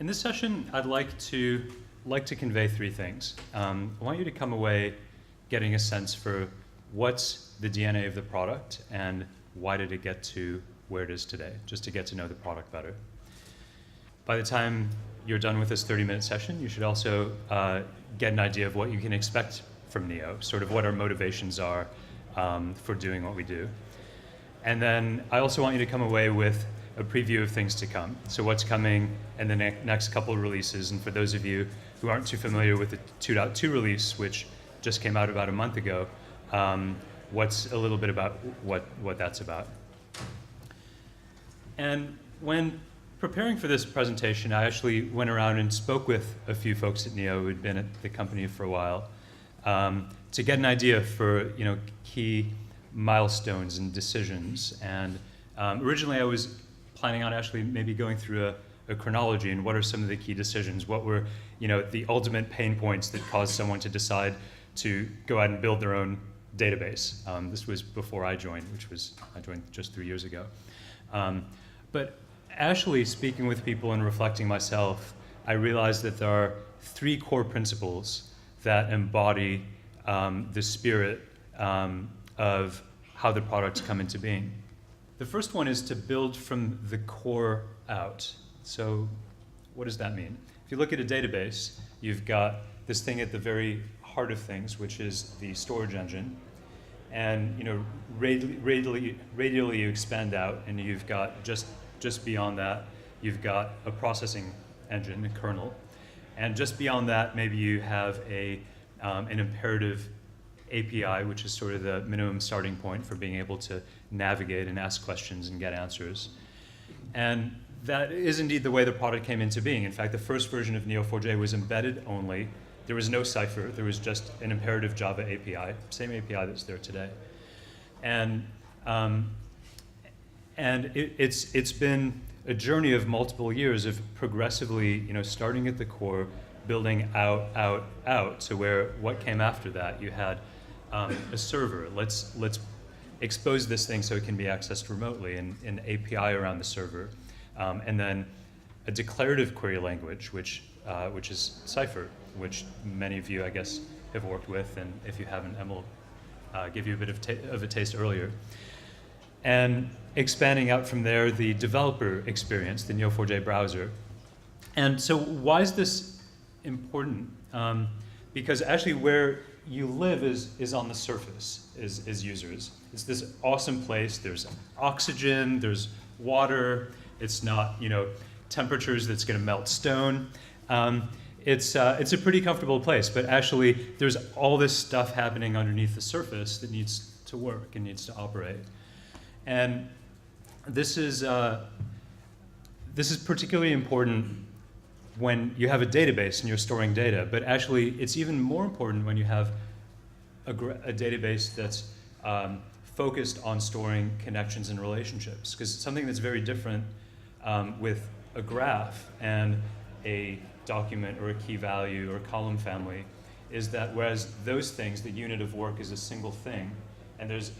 In this session, I'd like to convey three things. I want you to come away getting a sense for what's the DNA of the product and why did it get to where it is today, just to get to know the product better. By the time you're done with this 30-minute session, you should also get an idea of what you can expect from Neo, sort of what our motivations are for doing what we do. And then I also want you to come away with a preview of things to come. So what's coming in the next couple of releases, and for those of you who aren't too familiar with the 2.2 release, which just came out about a month ago, what's a little bit about what that's about. And when preparing for this presentation, I actually went around and spoke with a few folks at Neo who had been at the company for a while to get an idea for key milestones and decisions. And originally I was planning on actually maybe going through a chronology and what are some of the key decisions, what were the ultimate pain points that caused someone to decide to go out and build their own database. This was before I joined, I joined just 3 years ago. But actually speaking with people and reflecting myself, I realized that there are three core principles that embody the spirit of how the products come into being. The first one is to build from the core out. So what does that mean? If you look at a database, you've got this thing at the very heart of things, which is the storage engine. And radially you expand out, and you've got just beyond that, you've got a processing engine, a kernel. And just beyond that, maybe you have an imperative API, which is sort of the minimum starting point for being able to navigate and ask questions and get answers. And that is indeed the way the product came into being. In fact, the first version of Neo4j was embedded only. There was no cipher. There was just an imperative Java API, same API that's there today. And it's been a journey of multiple years of progressively, starting at the core, building out to where what came after that. You had a server. Let's expose this thing so it can be accessed remotely, and an API around the server, and then a declarative query language, which is Cypher, which many of you, I guess, have worked with, and if you haven't, Emil gave you a bit of a taste earlier. And expanding out from there, the developer experience, the Neo4j browser. And so why is this important? Because actually where you live is on the surface as users. It's this awesome place. There's oxygen, there's water. It's not, temperatures that's going to melt stone. It's a pretty comfortable place, but actually there's all this stuff happening underneath the surface that needs to work and needs to operate. And this is particularly important when you have a database and you're storing data, but actually it's even more important when you have a database that's focused on storing connections and relationships, because something that's very different with a graph and a document or a key value or a column family is that whereas those things, the unit of work is a single thing, and there's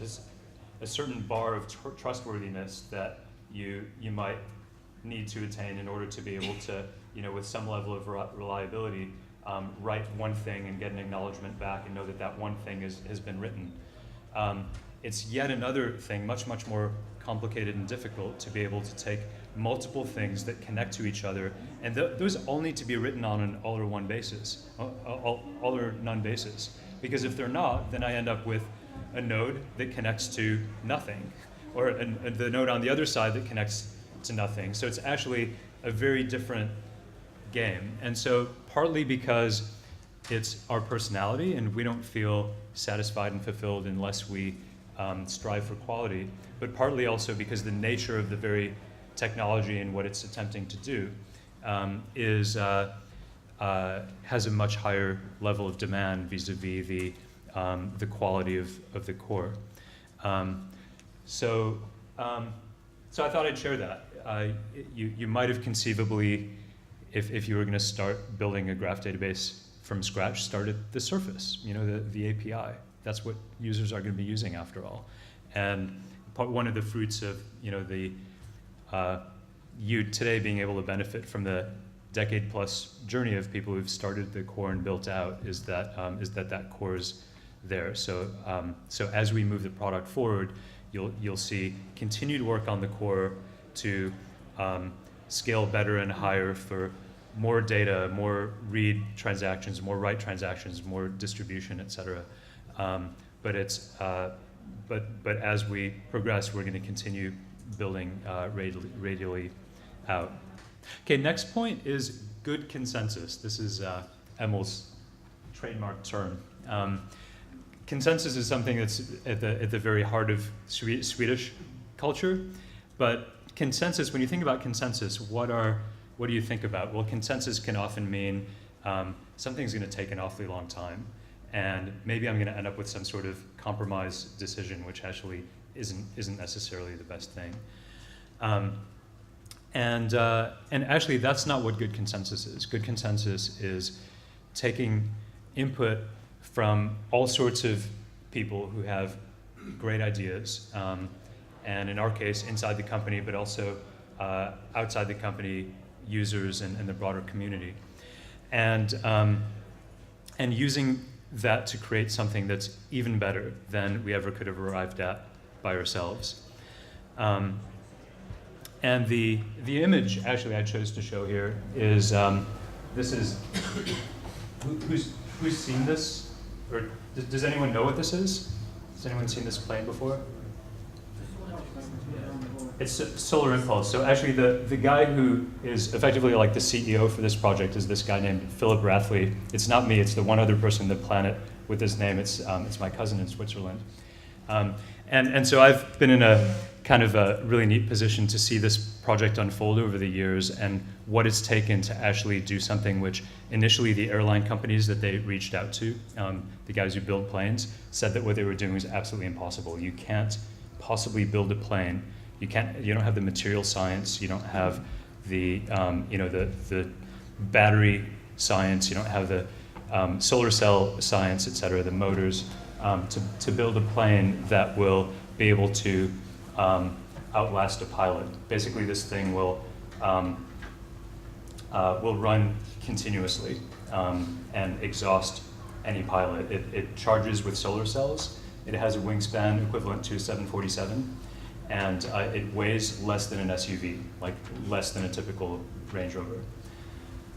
a certain bar of trustworthiness that you might need to attain in order to be able to, with some level of reliability, write one thing and get an acknowledgement back and know that that one thing has been written. It's yet another thing, much more complicated and difficult, to be able to take multiple things that connect to each other, and those all need to be written on an all or none basis. Because if they're not, then I end up with a node that connects to nothing, or the node on the other side that connects to nothing. So it's actually a very different game. And so partly because it's our personality and we don't feel satisfied and fulfilled unless we strive for quality, but partly also because the nature of the very technology and what it's attempting to do has a much higher level of demand vis-a-vis the quality of the core. So I thought I'd share that. You might have conceivably, if you were going to start building a graph database from scratch, start at the surface, the API. That's what users are going to be using after all. And one of the fruits of you today being able to benefit from the decade-plus journey of people who've started the core and built out is that that core is there. So so as we move the product forward, you'll see continued work on the core to scale better and higher for more data, more read transactions, more write transactions, more distribution, et cetera. But as we progress, we're going to continue building radially out. Okay, next point is good consensus. This is Emil's trademark term. Consensus is something that's at the very heart of Swedish culture, but consensus, when you think about consensus, what do you think about? Well, consensus can often mean something's going to take an awfully long time, and maybe I'm going to end up with some sort of compromise decision, which actually isn't necessarily the best thing. And actually, that's not what good consensus is. Good consensus is taking input from all sorts of people who have great ideas, and in our case, inside the company, but also outside the company, users and the broader community, and using that to create something that's even better than we ever could have arrived at by ourselves. And the image actually I chose to show here is this is who's seen this, or does anyone know what this is? Has anyone seen this plane before? It's Solar Impulse. So actually the guy who is effectively like the CEO for this project is this guy named Philip Rathle. It's not me, it's the one other person on the planet with this name. It's my cousin in Switzerland. And so I've been in a kind of a really neat position to see this project unfold over the years and what it's taken to actually do something which initially the airline companies that they reached out to, the guys who build planes, said that what they were doing was absolutely impossible. You can't possibly build a plane. You don't have the material science. You don't have the the battery science. You don't have the solar cell science, et cetera, the motors, to build a plane that will be able to outlast a pilot. Basically, this thing will run continuously and exhaust any pilot. It charges with solar cells. It has a wingspan equivalent to a 747. And it weighs less than an SUV, like less than a typical Range Rover.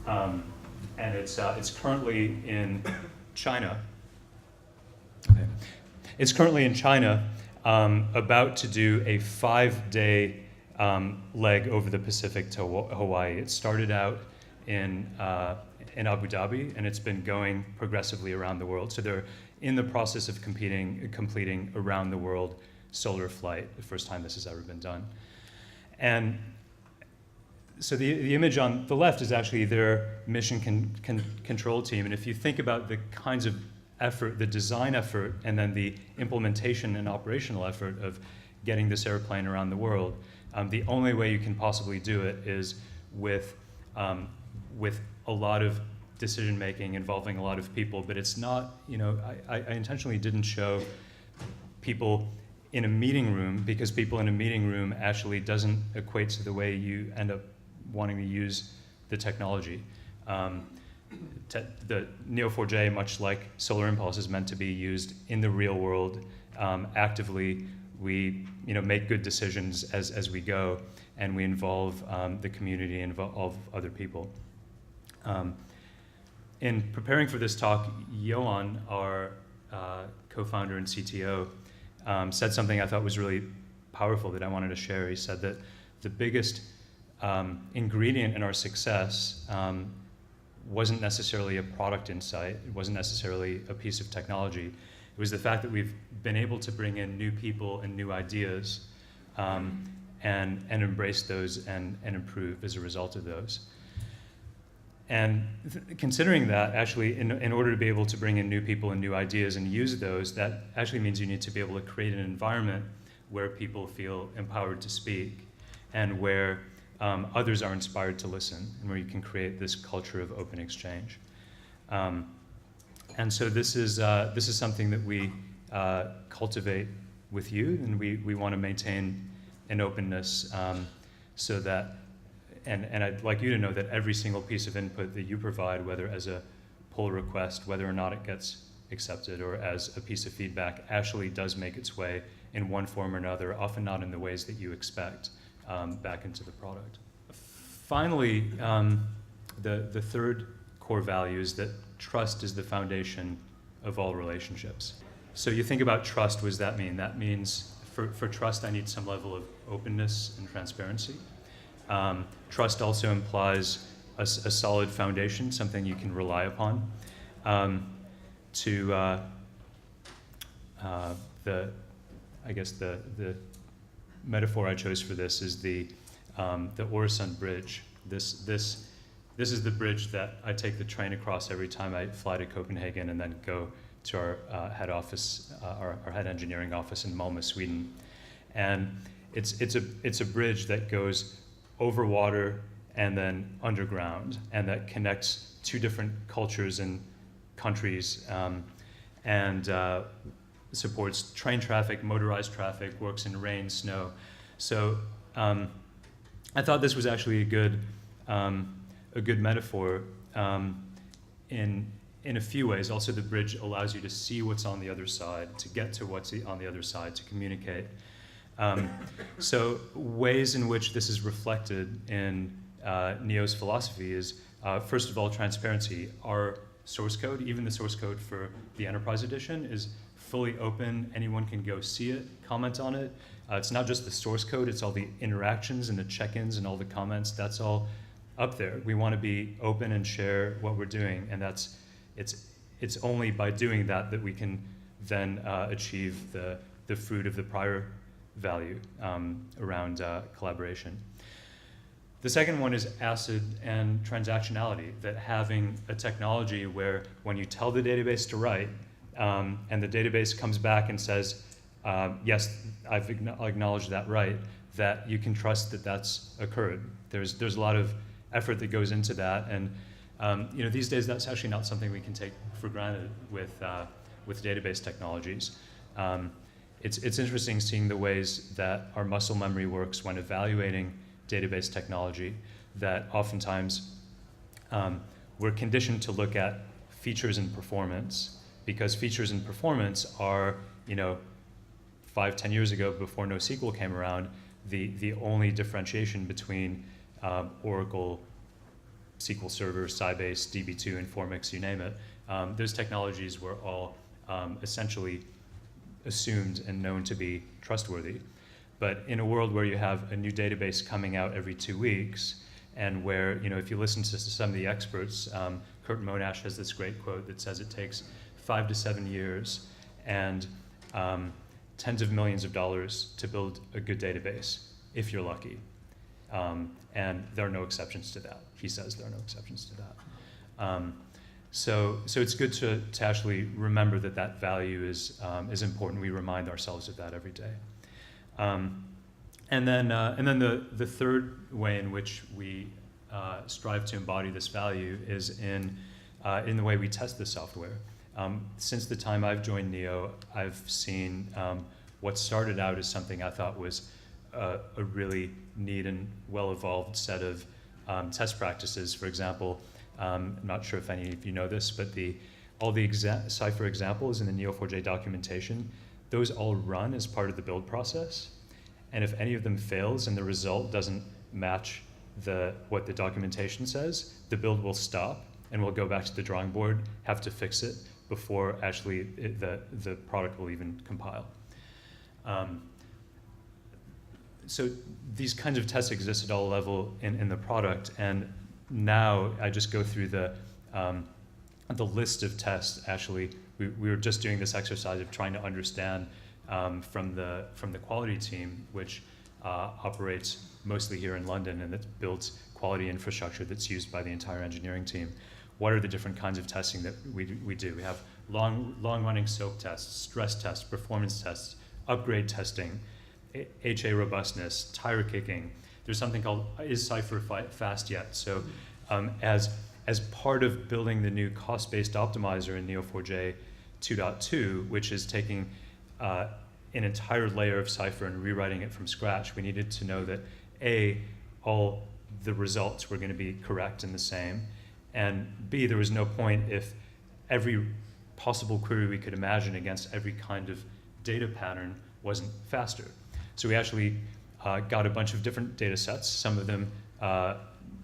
And it's currently in China. Okay. It's currently in China, about to do a 5-day leg over the Pacific to Hawaii. It started out in Abu Dhabi, and it's been going progressively around the world. So they're in the process of completing around the world solar flight, the first time this has ever been done. And so the image on the left is actually their mission control team. And if you think about the kinds of effort, the design effort, and then the implementation and operational effort of getting this airplane around the world, the only way you can possibly do it is with a lot of decision making involving a lot of people. But it's not, I intentionally didn't show people in a meeting room, because people in a meeting room actually doesn't equate to the way you end up wanting to use the technology. The Neo4j, much like Solar Impulse, is meant to be used in the real world actively. We make good decisions as we go, and we involve the community and involve other people. In preparing for this talk, Johan, our co-founder and CTO, said something I thought was really powerful that I wanted to share. He said that the biggest ingredient in our success wasn't necessarily a product insight, it wasn't necessarily a piece of technology. It was the fact that we've been able to bring in new people and new ideas and embrace those and improve as a result of those. And considering that, actually, in order to be able to bring in new people and new ideas and use those, that actually means you need to be able to create an environment where people feel empowered to speak and where others are inspired to listen, and where you can create this culture of open exchange. And so this is something that we cultivate with you, and we want to maintain an openness so that and I'd like you to know that every single piece of input that you provide, whether as a pull request, whether or not it gets accepted, or as a piece of feedback, actually does make its way in one form or another, often not in the ways that you expect, back into the product. Finally, the third core value is that trust is the foundation of all relationships. So you think about trust, what does that mean? That means for trust, I need some level of openness and transparency. Trust also implies a solid foundation, something you can rely upon. I guess the metaphor I chose for this is the Øresund Bridge. This is the bridge that I take the train across every time I fly to Copenhagen and then go to our head office, our head engineering office in Malmö, Sweden. And it's a bridge that goes over water and then underground, and that connects two different cultures and countries, and supports train traffic, motorized traffic, works in rain, snow. So I thought this was actually a good metaphor in a few ways. Also, the bridge allows you to see what's on the other side, to get to what's on the other side, to communicate. So ways in which this is reflected in Neo's philosophy is, first of all, transparency. Our source code, even the source code for the Enterprise Edition, is fully open. Anyone can go see it, comment on it. It's not just the source code, it's all the interactions and the check-ins and all the comments. That's all up there. We want to be open and share what we're doing, and it's only by doing that that we can then achieve the fruit of the prior value around collaboration. The second one is ACID and transactionality, that having a technology where when you tell the database to write, and the database comes back and says, yes, I've acknowledged that right, that you can trust that that's occurred. There's a lot of effort that goes into that, and these days that's actually not something we can take for granted with database technologies. It's interesting seeing the ways that our muscle memory works when evaluating database technology, that oftentimes we're conditioned to look at features and performance, because features and performance are, 5-10 years ago, before NoSQL came around, the only differentiation between Oracle, SQL Server, Sybase, DB2, Informix, you name it. Those technologies were all essentially assumed and known to be trustworthy. But in a world where you have a new database coming out every 2 weeks, and where, if you listen to some of the experts, Kurt Monash has this great quote that says it takes 5 to 7 years and tens of millions of dollars to build a good database, if you're lucky. And there are no exceptions to that. He says there are no exceptions to that. So it's good to actually remember that value is important. We remind ourselves of that every day. And then the third way in which we strive to embody this value is in the way we test the software. Since the time I've joined Neo, I've seen what started out as something I thought was a really neat and well-evolved set of test practices. For example, I'm not sure if any of you know this, but all the Cypher examples in the Neo4j documentation, those all run as part of the build process. And if any of them fails and the result doesn't match what the documentation says, the build will stop and we'll go back to the drawing board, have to fix it before actually the product will even compile. So these kinds of tests exist at all levels in the product, and now I just go through the list of tests. Actually, we were just doing this exercise of trying to understand from the quality team, which operates mostly here in London, and that builds quality infrastructure that's used by the entire engineering team. What are the different kinds of testing that we do? We have long-running SOAP tests, stress tests, performance tests, upgrade testing, HA robustness, tire kicking. There's something called, is Cypher fast yet? So as part of building the new cost-based optimizer in Neo4j 2.2, which is taking an entire layer of Cypher and rewriting it from scratch, we needed to know that all the results were going to be correct and the same. And B, there was no point if every possible query we could imagine against every kind of data pattern wasn't faster. So we actually got a bunch of different data sets, some of them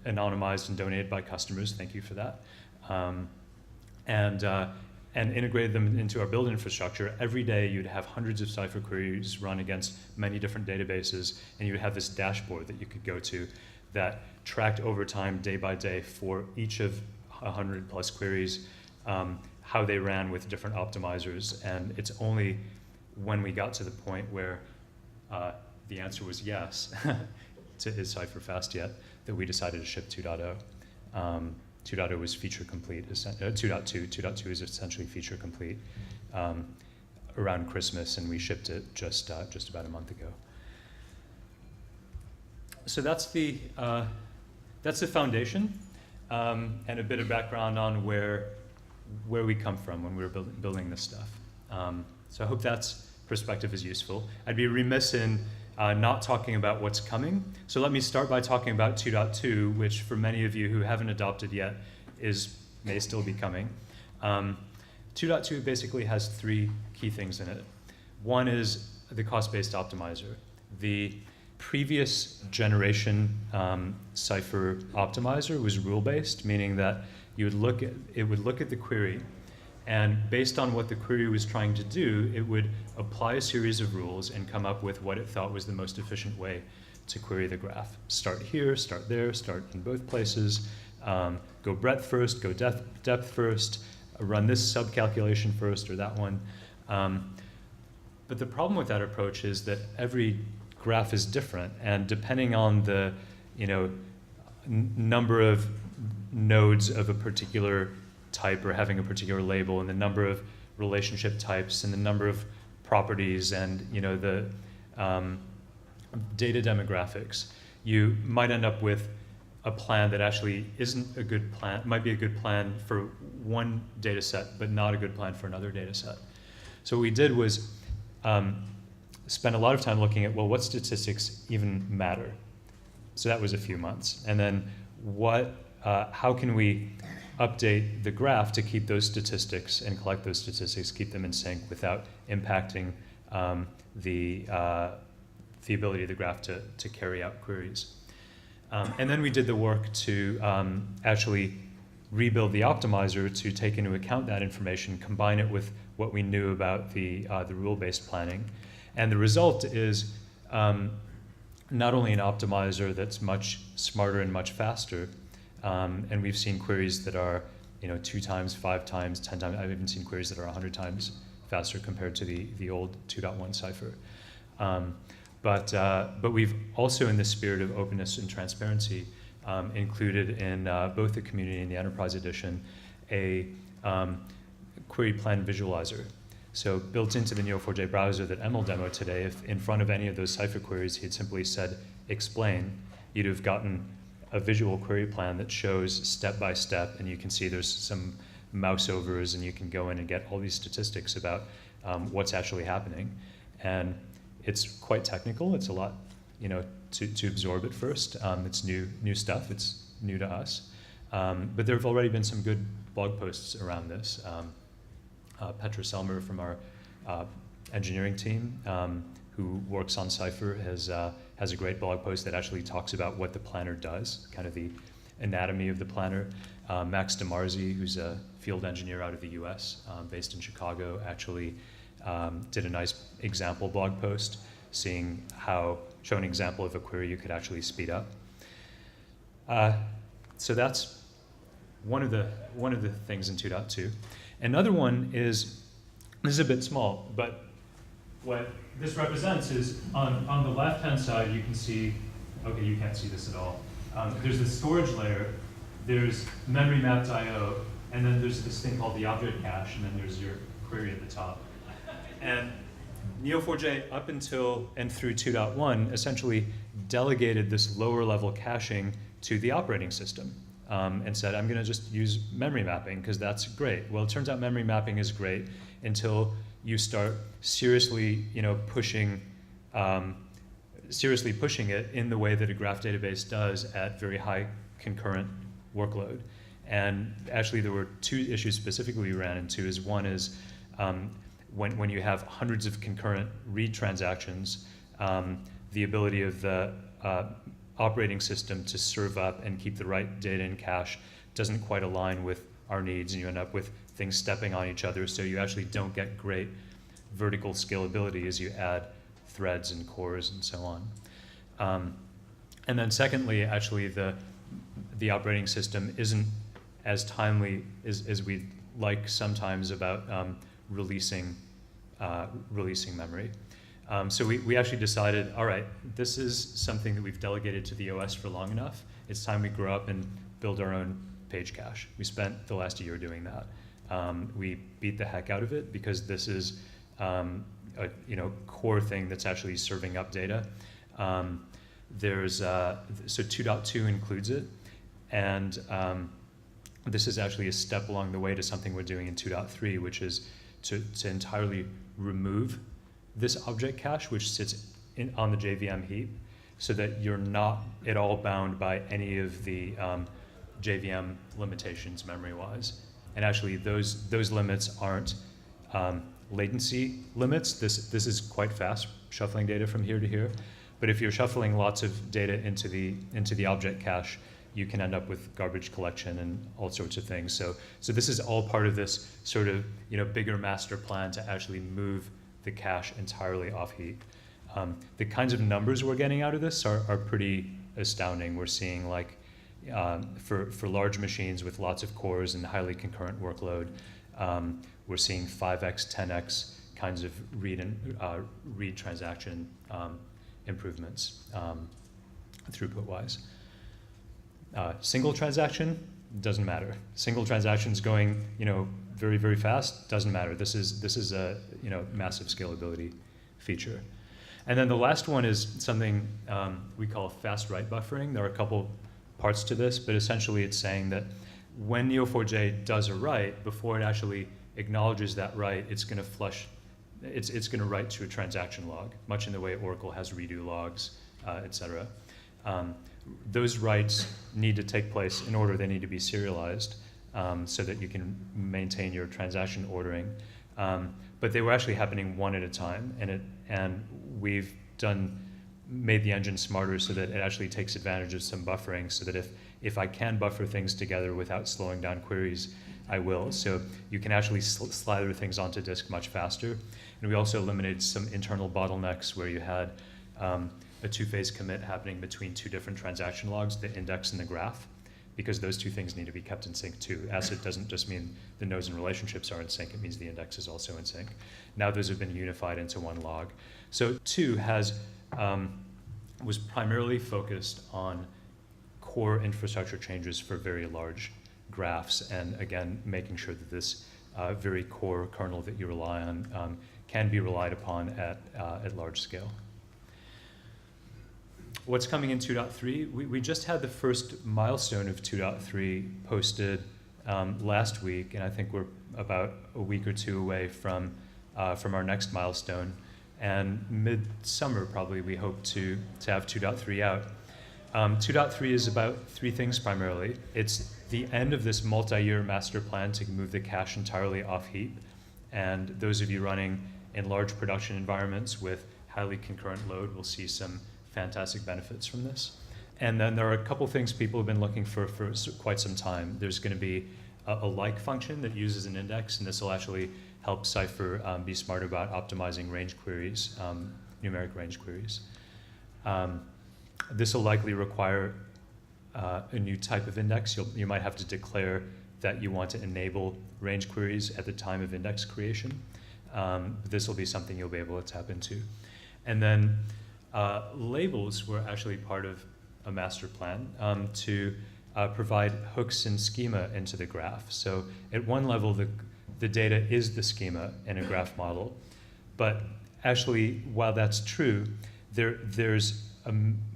anonymized and donated by customers, thank you for that, and integrated them into our build infrastructure. Every day you'd have hundreds of Cypher queries run against many different databases, and you'd have this dashboard that you could go to that tracked over time, day by day, for each of 100 plus queries, how they ran with different optimizers. And it's only when we got to the point where the answer was yes, is Cypher fast yet, that we decided to ship 2.0. 2.0 was feature complete, 2.2 is essentially feature complete around Christmas, and we shipped it just about a month ago. So that's the foundation, and a bit of background on where we come from when we were building this stuff. So I hope that perspective is useful. I'd be remiss in not talking about what's coming. So let me start by talking about 2.2, which for many of you who haven't adopted yet may still be coming. 2.2 basically has three key things in it. One is the cost-based optimizer. The previous generation Cypher optimizer was rule-based, meaning that it would look at the query, and based on what the query was trying to do, it would apply a series of rules and come up with what it thought was the most efficient way to query the graph. Start here, start there, start in both places, go breadth first, go depth first, run this sub-calculation first or that one. But the problem with that approach is that every graph is different, and depending on the number of nodes of a particular type or having a particular label, and the number of relationship types and the number of properties and the data demographics, you might end up with a plan that actually isn't a good plan, might be a good plan for one data set, but not a good plan for another data set. So what we did was spend a lot of time looking at, well, what statistics even matter? So that was a few months. And then how can we update the graph to keep those statistics and collect those statistics, keep them in sync without impacting the ability of the graph to carry out queries. And then we did the work to actually rebuild the optimizer to take into account that information, combine it with what we knew about the rule-based planning. And the result is not only an optimizer that's much smarter and much faster, and we've seen queries that are 2 times, 5 times, 10 times. I've even seen queries that are 100 times faster compared to the old 2.1 Cypher. But we've also, in the spirit of openness and transparency, included in both the community and the enterprise edition a query plan visualizer. So built into the Neo4j browser that Emil demoed today, if in front of any of those Cypher queries he had simply said explain, you'd have gotten a visual query plan that shows step by step, and you can see there's some mouse overs, and you can go in and get all these statistics about what's actually happening. And it's quite technical. It's a lot, to absorb at first. It's new stuff. It's new to us. But there have already been some good blog posts around this. Petra Selmer from our engineering team, who works on Cypher, has a great blog post that actually talks about what the planner does, kind of the anatomy of the planner. Max DeMarzi, who's a field engineer out of the US, based in Chicago, actually did a nice example blog post show an example of a query you could actually speed up. So that's one of the things in 2.2. Another one is, this is a bit small, but what this represents is on the left-hand side you can see, okay, you can't see this at all. There's the storage layer, there's memory mapped I/O, and then there's this thing called the object cache, and then there's your query at the top. And Neo4j up until and through 2.1 essentially delegated this lower level caching to the operating system. And said, I'm going to just use memory mapping because that's great. Well, it turns out memory mapping is great until you start seriously, pushing seriously pushing it in the way that a graph database does at very high concurrent workload. And actually there were two issues specifically we ran into. One is when you have hundreds of concurrent read transactions, the ability of the operating system to serve up and keep the right data in cache doesn't quite align with our needs, and you end up with things stepping on each other, so you actually don't get great vertical scalability as you add threads and cores and so on. And then secondly, actually the operating system isn't as timely as we'd like sometimes about releasing memory. So we actually decided, all right, this is something that we've delegated to the OS for long enough. It's time we grow up and build our own page cache. We spent the last year doing that. We beat the heck out of it because this is a core thing that's actually serving up data. So 2.2 includes it, and this is actually a step along the way to something we're doing in 2.3, which is to entirely remove this object cache, which sits on the JVM heap, so that you're not at all bound by any of the JVM limitations memory-wise. And actually, those limits aren't latency limits. This is quite fast, shuffling data from here to here. But if you're shuffling lots of data into the object cache, you can end up with garbage collection and all sorts of things. So this is all part of this sort of bigger master plan to actually move the cache entirely off heap. The kinds of numbers we're getting out of this are pretty astounding. We're seeing like for large machines with lots of cores and highly concurrent workload, we're seeing 5x, 10x kinds of read transaction improvements throughput-wise. Single transaction doesn't matter. Single transactions going very, very fast doesn't matter. This is a massive scalability feature. And then the last one is something we call fast write buffering. There are a couple parts to this, but essentially it's saying that when Neo4j does a write, before it actually acknowledges that write, it's going to flush. It's going to write to a transaction log, much in the way Oracle has redo logs, etc. Those writes need to take place in order. They need to be serialized so that you can maintain your transaction ordering. But they were actually happening one at a time, and we've made the engine smarter so that it actually takes advantage of some buffering, so that if I can buffer things together without slowing down queries, I will. So you can actually slather things onto disk much faster. And we also eliminated some internal bottlenecks where you had a two-phase commit happening between two different transaction logs, the index and the graph, because those two things need to be kept in sync too. ACID doesn't just mean the nodes and relationships are in sync, it means the index is also in sync. Now those have been unified into one log. So 2 was primarily focused on core infrastructure changes for very large graphs, and again, making sure that this very core kernel that you rely on can be relied upon at large scale. What's coming in 2.3? We just had the first milestone of 2.3 posted last week, and I think we're about a week or two away from our next milestone. And mid-summer, probably, we hope to have 2.3 out. 2.3 is about 3 things primarily. It's the end of this multi-year master plan to move the cache entirely off heap. And those of you running in large production environments with highly concurrent load will see some fantastic benefits from this. And then there are a couple things people have been looking for quite some time. There's going to be a like function that uses an index, and this will actually help Cypher be smart about optimizing range queries, numeric range queries. This will likely require a new type of index. You might have to declare that you want to enable range queries at the time of index creation. This will be something you'll be able to tap into. And then labels were actually part of a master plan to provide hooks and schema into the graph. So at one level, the data is the schema in a graph model, but actually, while that's true, there's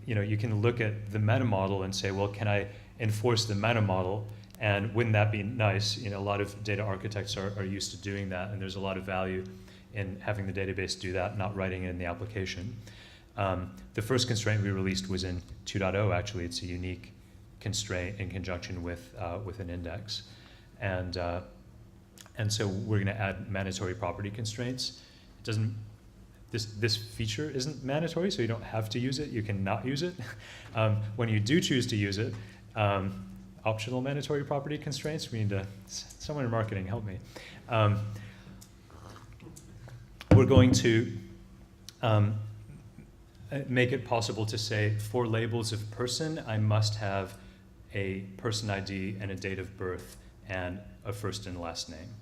you can look at the meta model and say, well, can I enforce the meta model? And wouldn't that be nice? A lot of data architects are used to doing that, and there's a lot of value in having the database do that, not writing it in the application. The first constraint we released was in 2.0. Actually, it's a unique constraint in conjunction with an index, and so we're going to add mandatory property constraints. It doesn't. This feature isn't mandatory, so you don't have to use it. You can not use it. When you do choose to use it, optional mandatory property constraints. We need to. Someone in marketing help me. We're going to make it possible to say, for labels of person, I must have a person ID and a date of birth and a first and last name.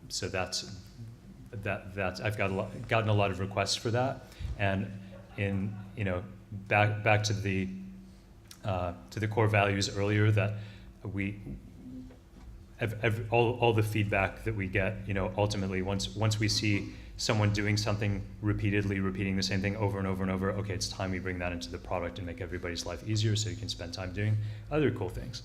So that's I've gotten a lot of requests for that, and in back to the core values earlier, that all the feedback that we get, ultimately once we see someone doing something repeatedly, repeating the same thing over and over and over, okay, it's time we bring that into the product and make everybody's life easier so you can spend time doing other cool things.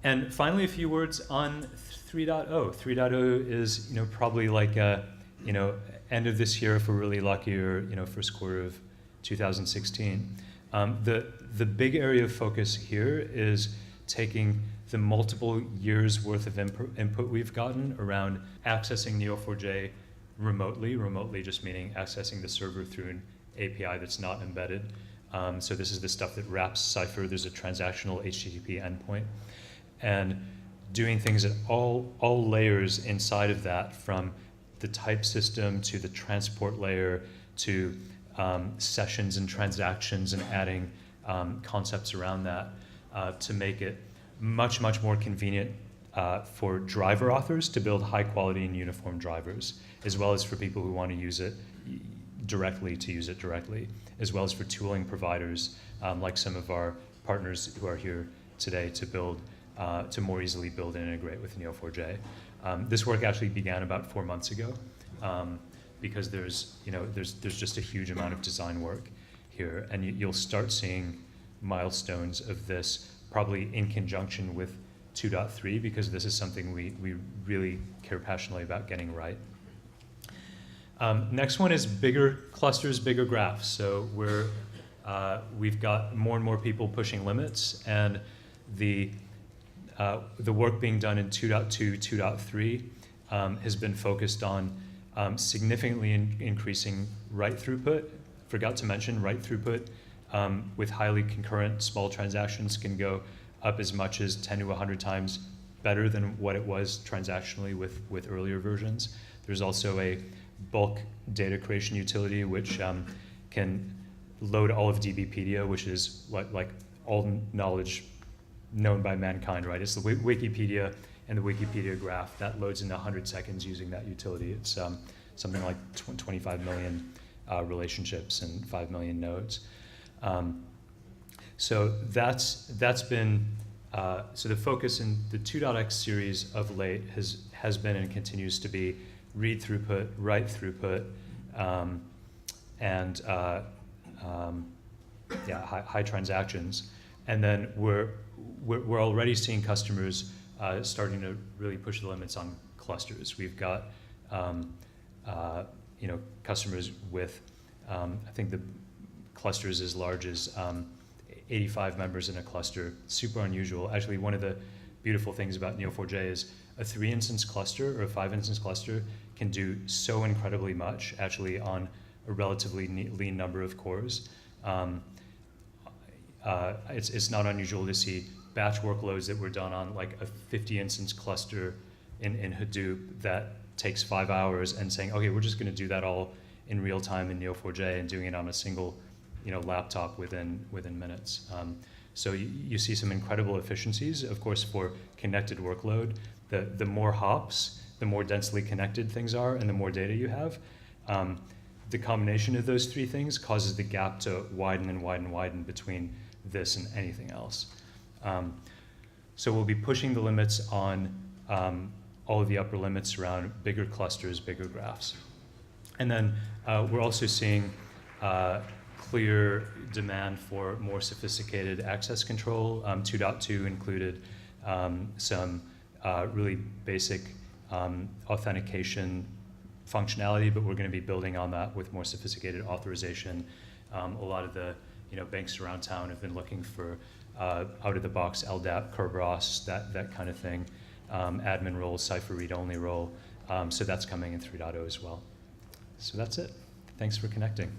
And finally, a few words on 3.0. 3.0 is, probably like end of this year if we're really lucky, or first quarter of 2016. The big area of focus here is taking the multiple years worth of input we've gotten around accessing Neo4j remotely just meaning accessing the server through an API that's not embedded. So this is the stuff that wraps Cypher. There's a transactional HTTP endpoint, and doing things at all layers inside of that, from the type system to the transport layer to sessions and transactions, and adding concepts around that to make it much more convenient for driver authors to build high quality and uniform drivers, as well as for people who want to use it directly, as well as for tooling providers like some of our partners who are here today to build to more easily build and integrate with Neo4j. This work actually began about 4 months ago, because there's just a huge amount of design work here, and you'll start seeing milestones of this probably in conjunction with 2.3, because this is something we really care passionately about getting right. Next one is bigger clusters, bigger graphs. So we've got more and more people pushing limits, and the work being done in 2.2, 2.3 has been focused on significantly increasing write throughput. Forgot to mention write throughput with highly concurrent small transactions can go up as much as 10 to 100 times better than what it was transactionally with earlier versions. There's also a bulk data creation utility which can load all of DBpedia, which is like all knowledge known by mankind, right? It's the Wikipedia and the Wikipedia graph that loads in 100 seconds using that utility. It's something like 25 million relationships and 5 million nodes. So that's been so the focus in the 2.x series of late has been and continues to be read throughput, write throughput, and high transactions. And then we're already seeing customers starting to really push the limits on clusters. We've got customers with I think the clusters as large as 85 members in a cluster. Super unusual. Actually, one of the beautiful things about Neo4j is a 3-instance cluster or a 5-instance cluster can do so incredibly much actually on a relatively lean number of cores. It's not unusual to see batch workloads that were done on like a 50-instance cluster in Hadoop that takes 5 hours, and saying, okay, we're just going to do that all in real time in Neo4j and doing it on a single laptop within minutes. So you see some incredible efficiencies. Of course, for connected workload, the more hops, the more densely connected things are, and the more data you have. The combination of those three things causes the gap to widen and widen and widen between this and anything else. So we'll be pushing the limits on all of the upper limits around bigger clusters, bigger graphs. And then we're also seeing clear demand for more sophisticated access control. 2.2 included some really basic authentication functionality, but we're going to be building on that with more sophisticated authorization. A lot of the banks around town have been looking for out-of-the-box LDAP, Kerberos, that kind of thing, admin role, cipher read-only role. So that's coming in 3.0 as well. So that's it. Thanks for connecting.